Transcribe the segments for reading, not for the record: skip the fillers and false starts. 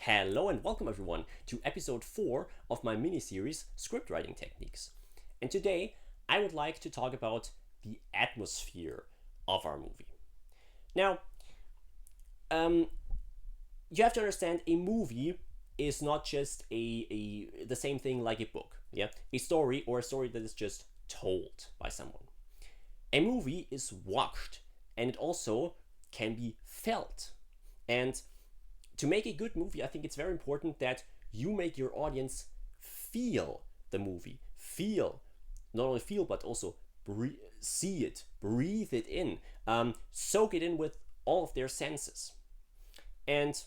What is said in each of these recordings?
Hello and welcome everyone to episode 4 of my mini-series Script Writing Techniques. And today I would like to talk about the atmosphere of our movie. Now, um, you have to understand a movie is not just the same thing like a book, yeah? A story or a story that is just told by someone. A movie is watched and it also can be felt. And to make a good movie, I think it's very important that you make your audience feel the movie. Feel, not only feel, but also see it, breathe it in, soak it in with all of their senses. And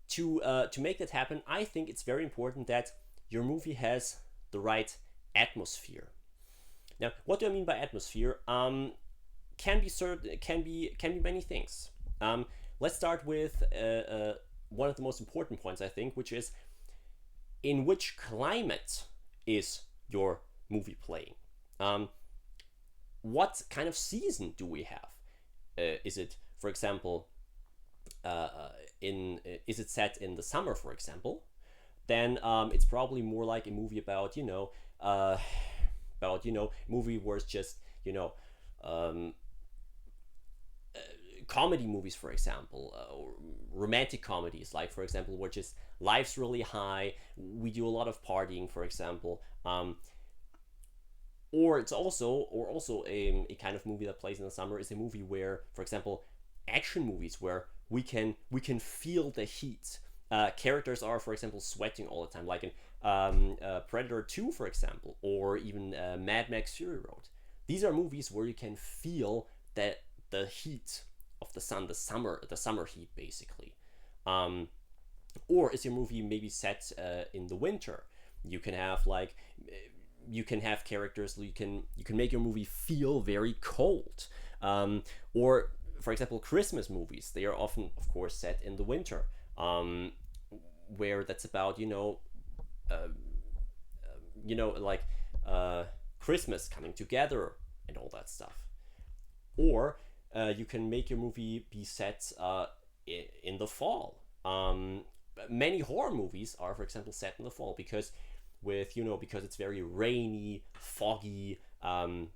to make that happen, I think it's very important that your movie has the right atmosphere. Now, what do I mean by atmosphere? Can be served, can be many things. Let's start with one of the most important points, I think, which is in which climate is your movie playing? What kind of season do we have? Is it, for example, is it set in the summer, for example? Then it's probably more like a movie about movie where it's just um, comedy movies, for example, or romantic comedies, like for example, where just life's really high. We do a lot of partying, for example. Or it's also a kind of movie that plays in the summer is a movie where, for example, action movies where we can feel the heat. Characters are, for example, sweating all the time, like in Predator 2, for example, or even Mad Max Fury Road. These are movies where you can feel that the heat of the sun, the summer heat, basically. Um, or is your movie maybe set in the winter? You can have you can have characters. You can make your movie feel very cold. Or for example, Christmas movies. They are often, of course, set in the winter, where that's about uh, like Christmas coming together and all that stuff. Or you can make your movie be set in the fall. Many horror movies are, for example, set in the fall because it's very rainy, foggy. The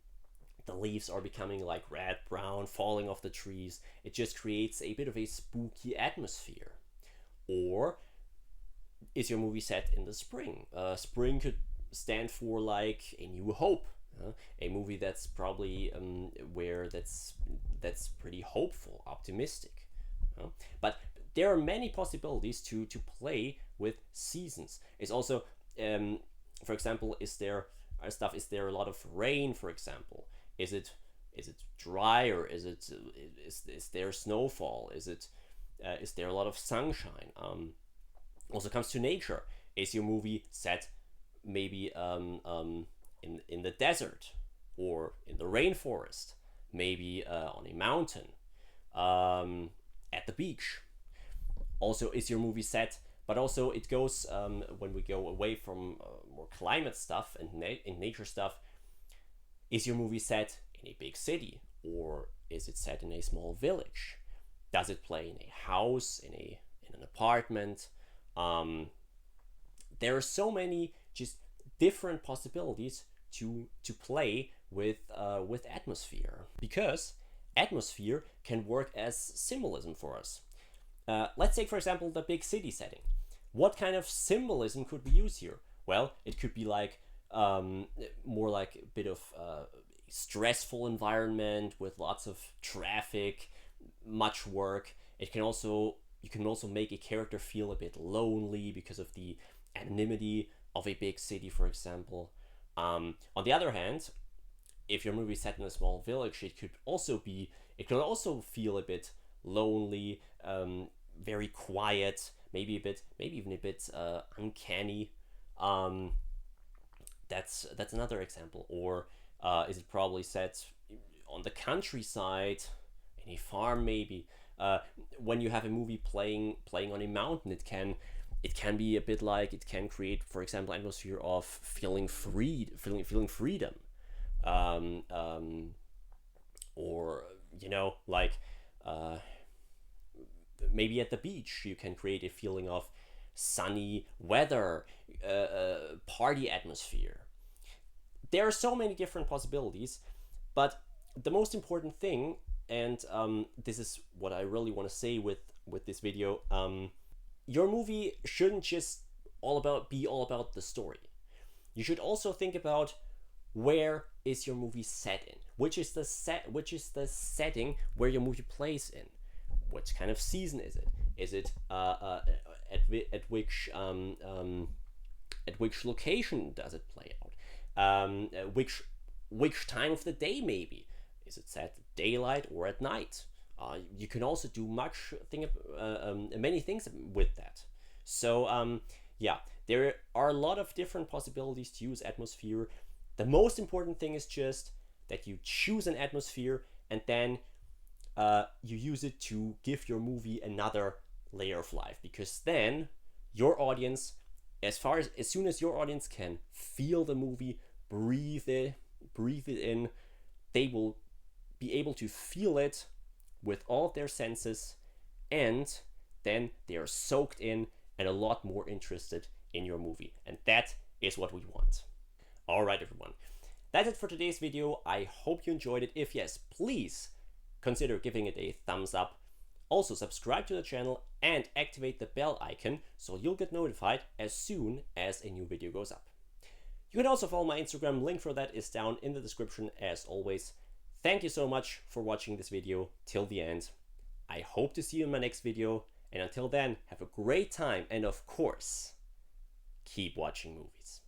leaves are becoming like red, brown, falling off the trees. It just creates a bit of a spooky atmosphere. Or is your movie set in the spring? Spring could stand for like A New Hope, a movie that's probably where that's pretty hopeful, optimistic. But there are many possibilities to play with seasons. It's also, for example, is there a lot of rain? For example, is it dry, or is there snowfall? Is there a lot of sunshine? Also comes to nature. Is your movie set maybe in the desert or in the rainforest, maybe on a mountain, at the beach? Also, is your movie set? But also, it goes when we go away from more climate stuff and in nature stuff. Is your movie set in a big city, or is it set in a small village? Does it play in a house, in an apartment? Um, there are so many just different possibilities to play with atmosphere, because atmosphere can work as symbolism for us. Let's take, for example, the big city setting. What kind of symbolism could we use here? Well, it could be like more like a bit of stressful environment with lots of traffic, much work. You can also make a character feel a bit lonely because of the anonymity of a big city, for example. On the other hand, if your movie is set in a small village, it can also feel a bit lonely, very quiet, maybe even a bit uncanny. Um, that's another example. Or is it probably set on the countryside, in a farm, maybe? Uh, when you have a movie playing on a mountain, it can be a bit like, it can create, for example, atmosphere of feeling freedom. Um, um, or like uh, maybe at the beach, you can create a feeling of sunny weather, party atmosphere. There are so many different possibilities, but the most important thing, and this is what I really want to say with this video, your movie shouldn't just be all about the story. You should also think about where is your movie set in, which is the setting where your movie plays in. What kind of season is it? Is it at which location does it play out? Which time of the day maybe? Is it set at daylight or at night? You can also do many things with that. So yeah, there are a lot of different possibilities to use atmosphere. The most important thing is just that you choose an atmosphere and then you use it to give your movie another layer of life, because then your audience, as soon as your audience can feel the movie, breathe it in, they will be able to feel it with all of their senses, and then they are soaked in and a lot more interested in your movie. And that is what we want. All right, everyone. That's it for today's video. I hope you enjoyed it. If yes, please consider giving it a thumbs up. Also, subscribe to the channel and activate the bell icon so you'll get notified as soon as a new video goes up. You can also follow my Instagram. Link for that is down in the description as always. Thank you so much for watching this video till the end. I hope to see you in my next video. And until then, have a great time. And of course, keep watching movies.